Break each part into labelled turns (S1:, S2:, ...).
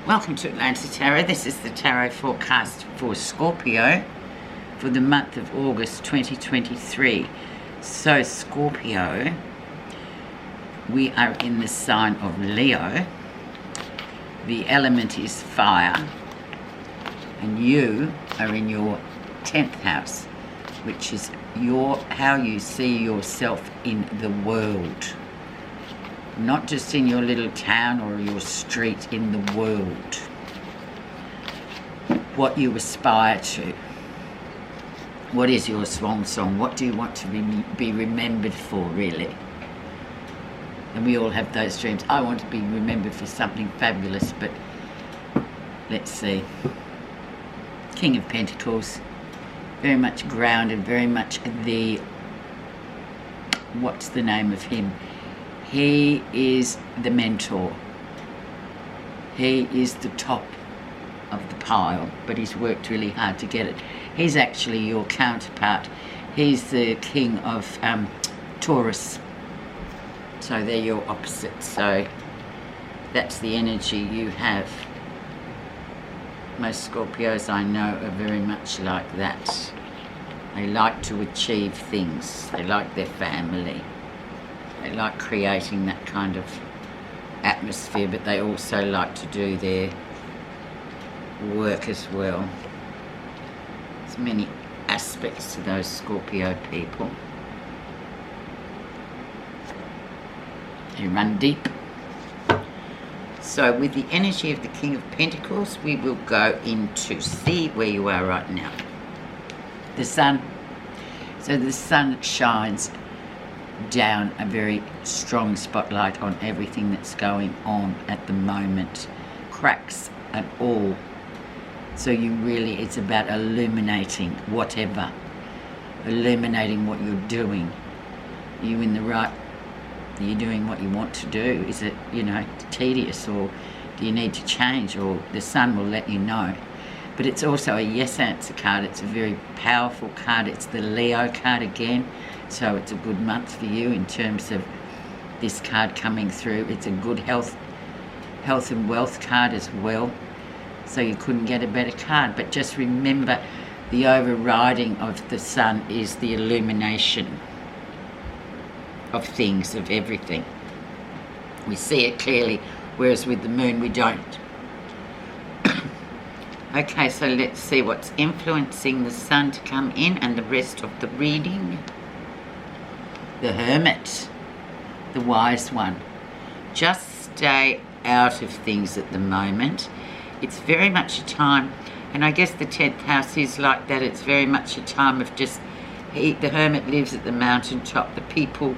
S1: Welcome to Atlantis Tarot. This is the tarot forecast for Scorpio for the month of August 2023. So Scorpio, we are in the sign of Leo. The element is fire, and you are in your 10th house, which is how you see yourself in the world. Not just in your little town or your street, in the world. What you aspire to. What is your swan song? What do you want to be remembered for, really? And we all have those dreams. I want to be remembered for something fabulous, but let's see. King of Pentacles, very much grounded, very much what's the name of him? He is the mentor. He is the top of the pile, but he's worked really hard to get it. He's actually your counterpart. He's the king of Taurus. So they're your opposites. So that's the energy you have. Most Scorpios I know are very much like that. They like to achieve things. They like their family. They like creating that kind of atmosphere, but they also like to do their work as well. There's many aspects to those Scorpio people. They run deep. So with the energy of the King of Pentacles, we will go into see where you are right now. The sun. So the sun shines down a very strong spotlight on everything that's going on at the moment, cracks and all. So it's about illuminating whatever, illuminating what you're doing. Are you in the right? Are you doing what you want to do? Is it, tedious, or do you need to change? Or the sun will let you know. But it's also a yes answer card. It's a very powerful card. It's the Leo card again. So it's a good month for you in terms of this card coming through. It's a good health and wealth card as well. So you couldn't get a better card. But just remember, the overriding of the sun is the illumination of things, of everything. We see it clearly, whereas with the moon we don't. Okay, so let's see what's influencing the sun to come in and the rest of the reading. The Hermit, the wise one. Just stay out of things at the moment. It's very much a time, and I guess the 10th house is like that. It's very much a time of the Hermit lives at the mountaintop. The people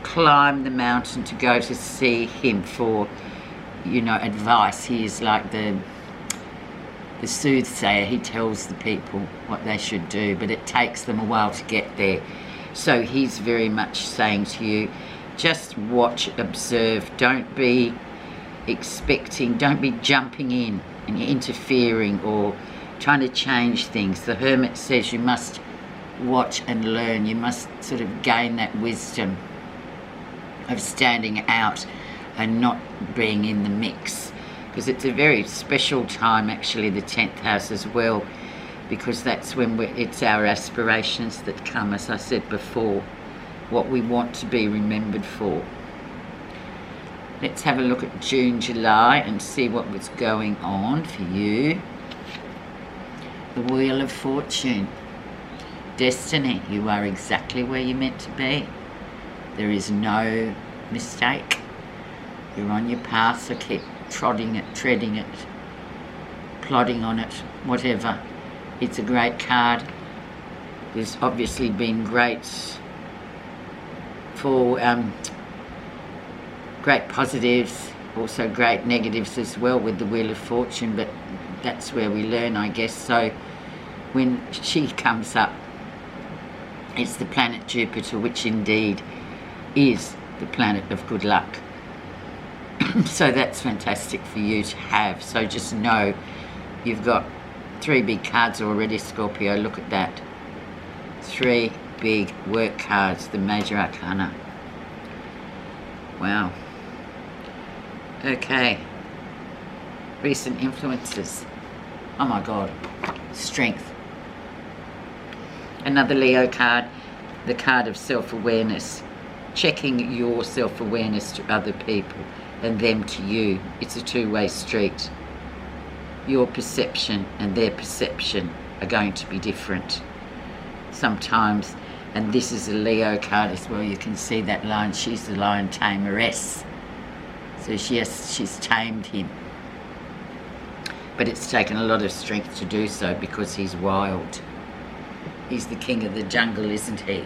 S1: climb the mountain to go to see him for, advice. He is like the soothsayer. He tells the people what they should do, but it takes them a while to get there. So he's very much saying to you, just watch, observe, don't be expecting, don't be jumping in and interfering or trying to change things. The Hermit says you must watch and learn. You must sort of gain that wisdom of standing out and not being in the mix. Because it's a very special time, actually, the 10th house as well, because that's when it's our aspirations that come, as I said before, what we want to be remembered for. Let's have a look at June, July and see what was going on for you. The Wheel of Fortune. Destiny. You are exactly where you're meant to be. There is no mistake. You're on your path, so keep treading it, plodding on it, whatever. It's a great card. There's obviously been great positives, also great negatives as well with the Wheel of Fortune, but that's where we learn, I guess. So when she comes up, it's the planet Jupiter, which indeed is the planet of good luck. So that's fantastic for you to have. So just know you've got 3 big cards already, Scorpio. Look at that. 3 big work cards, the major arcana. Wow. Okay. recent influences. Oh my God, strength. Another Leo card, the card of self-awareness. Checking your self-awareness to other people and them to you. It's a two-way street. Your perception and their perception are going to be different sometimes. And this is a Leo card as well. You can see that line. She's the lion tameress. So she's tamed him. But it's taken a lot of strength to do so because he's wild. He's the king of the jungle, isn't he?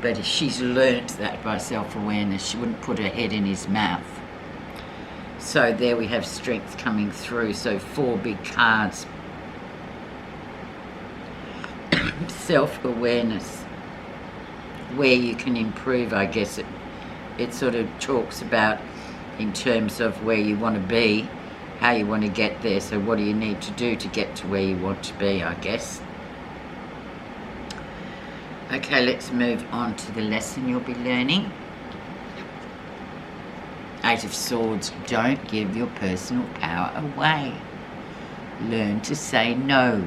S1: But she's learnt that by self-awareness. She wouldn't put her head in his mouth. So there we have strength coming through. So 4 big cards. Self-awareness. Where you can improve, I guess. It sort of talks about in terms of where you want to be, how you want to get there. So what do you need to do to get to where you want to be, I guess. Okay, let's move on to the lesson you'll be learning. 8 of Swords. Don't give your personal power away. Learn to say no.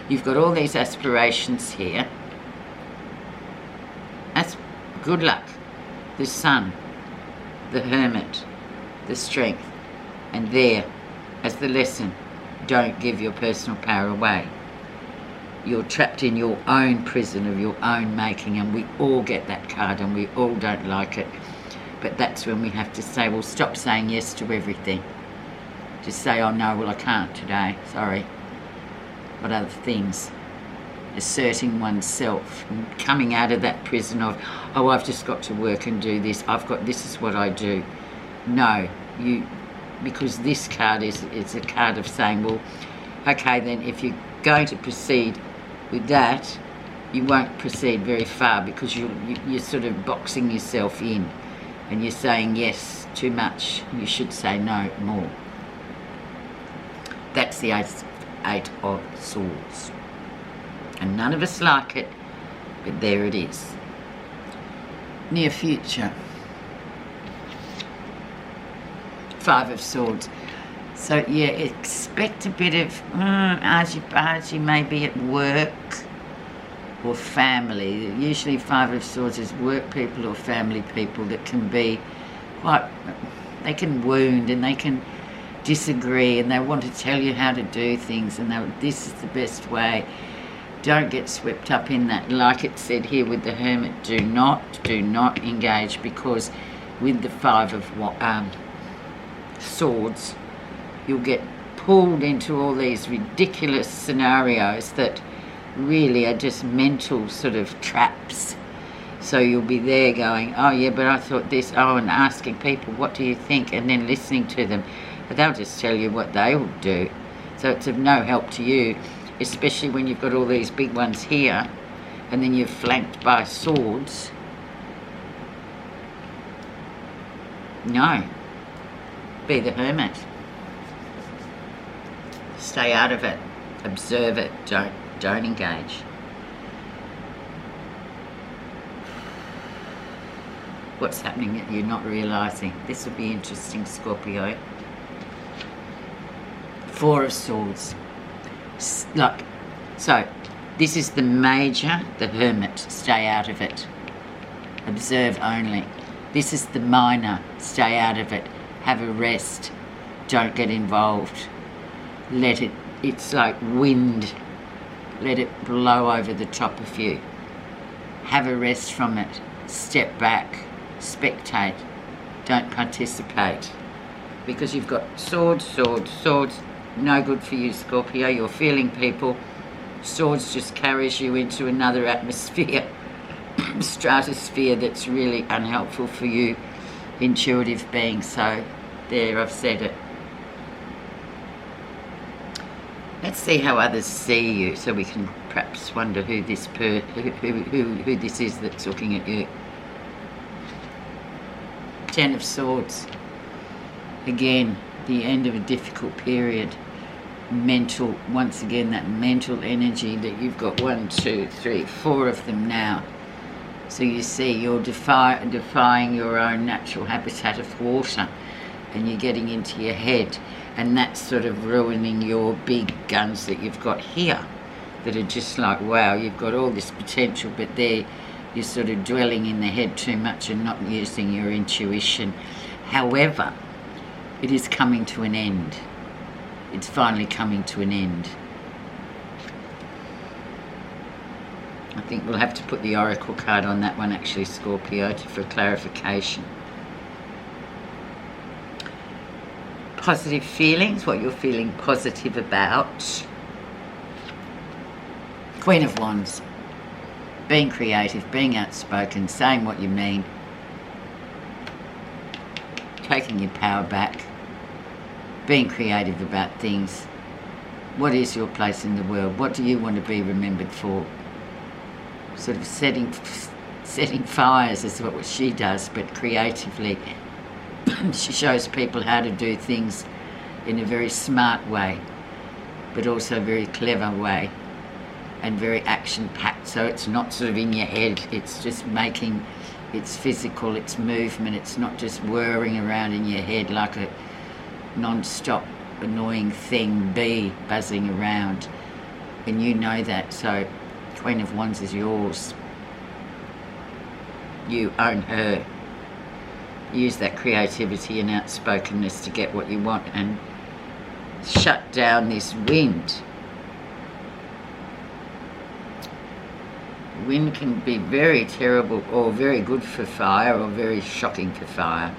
S1: You've got all these aspirations here. That's good luck. The Sun, the Hermit, the Strength. And there, as the lesson, don't give your personal power away. You're trapped in your own prison of your own making, and we all get that card and we all don't like it. But that's when we have to say, well, stop saying yes to everything. Just say, oh no, well I can't today, sorry. What other things? Asserting oneself, and coming out of that prison of, oh, I've just got to work and do this. This is what I do. No, because this card is a card of saying, well, okay, then if you're going to proceed with that, you won't proceed very far because you're sort of boxing yourself in and you're saying yes too much. You should say no more. That's the 8 of Swords. And none of us like it, but there it is. Near future. 5 of Swords. So yeah, expect a bit of argy-bargy maybe at work or family. Usually 5 of Swords is work people or family people that can be quite, they can wound and they can disagree and they want to tell you how to do things and this is the best way. Don't get swept up in that. Like it said here with the Hermit, do not engage, because with the 5 of Swords, you'll get pulled into all these ridiculous scenarios that really are just mental sort of traps. So you'll be there going, oh yeah, but I thought this, oh, and asking people, what do you think? And then listening to them. But they'll just tell you what they will do. So it's of no help to you, especially when you've got all these big ones here and then you're flanked by swords. No. Be the Hermit. Stay out of it. Observe it. Don't engage. What's happening that you're not realising? This will be interesting, Scorpio. 4 of Swords. Look, so this is the major, the Hermit. Stay out of it. Observe only. This is the minor. Stay out of it. Have a rest. Don't get involved. Let it, it's like wind. Let it blow over the top of you. Have a rest from it. Step back. Spectate. Don't participate. Because you've got swords, swords, swords. No good for you, Scorpio. You're feeling people. Swords just carries you into another atmosphere, stratosphere that's really unhelpful for you, intuitive being. So there, I've said it. Let's see how others see you, so we can perhaps wonder who this who this is that's looking at you. 10 of Swords. Again, the end of a difficult period. Mental, once again, that mental energy that you've got 1, 2, 3, 4 of them now. So you see, you're defying your own natural habitat of water, and you're getting into your head, and that's sort of ruining your big guns that you've got here, that are just like, wow, you've got all this potential, but there you're sort of dwelling in the head too much and not using your intuition. However, it is coming to an end. It's finally coming to an end. I think we'll have to put the Oracle card on that one actually, Scorpio, for clarification. Positive feelings, what you're feeling positive about. Queen of Wands. Being creative, being outspoken, saying what you mean. Taking your power back. Being creative about things. What is your place in the world? What do you want to be remembered for? Sort of setting fires is what she does, but creatively. She shows people how to do things in a very smart way, but also a very clever way, and very action-packed. So it's not sort of in your head, it's just making, it's physical, it's movement, it's not just whirring around in your head like a non-stop annoying thing, bee buzzing around. And you know that, so Queen of Wands is yours. You own her. Use that creativity and outspokenness to get what you want and shut down this wind. Wind can be very terrible or very good for fire or very shocking for fire.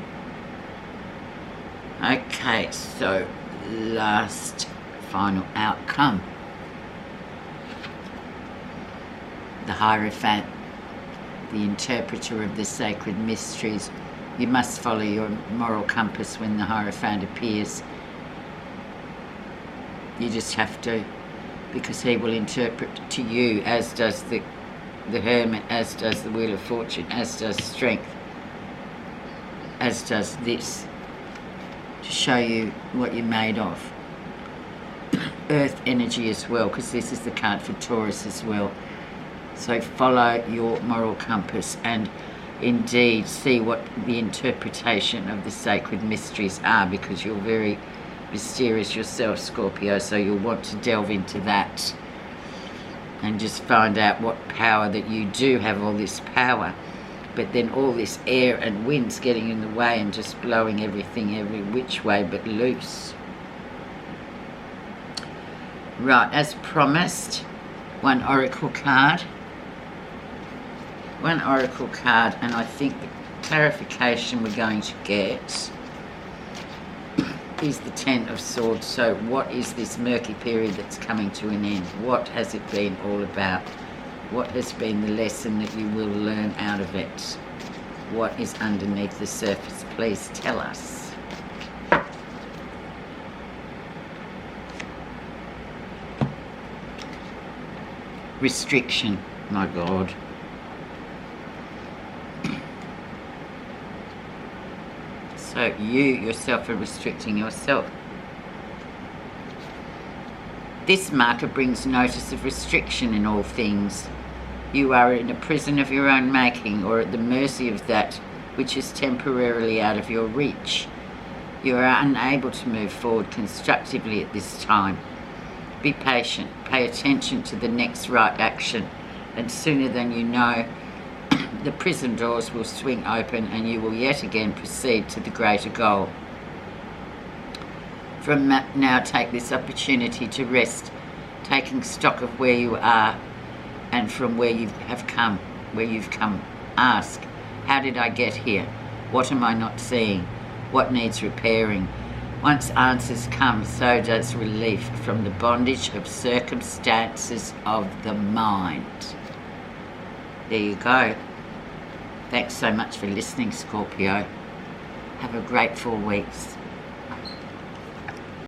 S1: Okay, so last final outcome. The Hierophant, the interpreter of the sacred mysteries. You must follow your moral compass when the Hierophant appears. You just have to, because he will interpret to you, as does the Hermit, as does the Wheel of Fortune, as does Strength, as does this, to show you what you're made of. Earth energy as well, because this is the card for Taurus as well. So follow your moral compass and indeed see what the interpretation of the sacred mysteries are, because you're very mysterious yourself, Scorpio, so you'll want to delve into that and just find out what power that you do have, all this power, but then all this air and winds getting in the way and just blowing everything every which way but loose. Right, as promised, one oracle card. One oracle card, and I think the clarification we're going to get is the Ten of Swords. So what is this murky period that's coming to an end? What has it been all about? What has been the lesson that you will learn out of it? What is underneath the surface? Please tell us. Restriction, my God. So you yourself are restricting yourself. This marker brings notice of restriction in all things. You are in a prison of your own making, or at the mercy of that which is temporarily out of your reach. You are unable to move forward constructively at this time. Be patient, pay attention to the next right action, and sooner than you know, the prison doors will swing open and you will yet again proceed to the greater goal. From now, take this opportunity to rest, taking stock of where you are and from where you have come, where you've come. Ask, how did I get here? What am I not seeing? What needs repairing? Once answers come, so does relief from the bondage of circumstances of the mind. There you go. Thanks so much for listening, Scorpio. Have a great 4 weeks.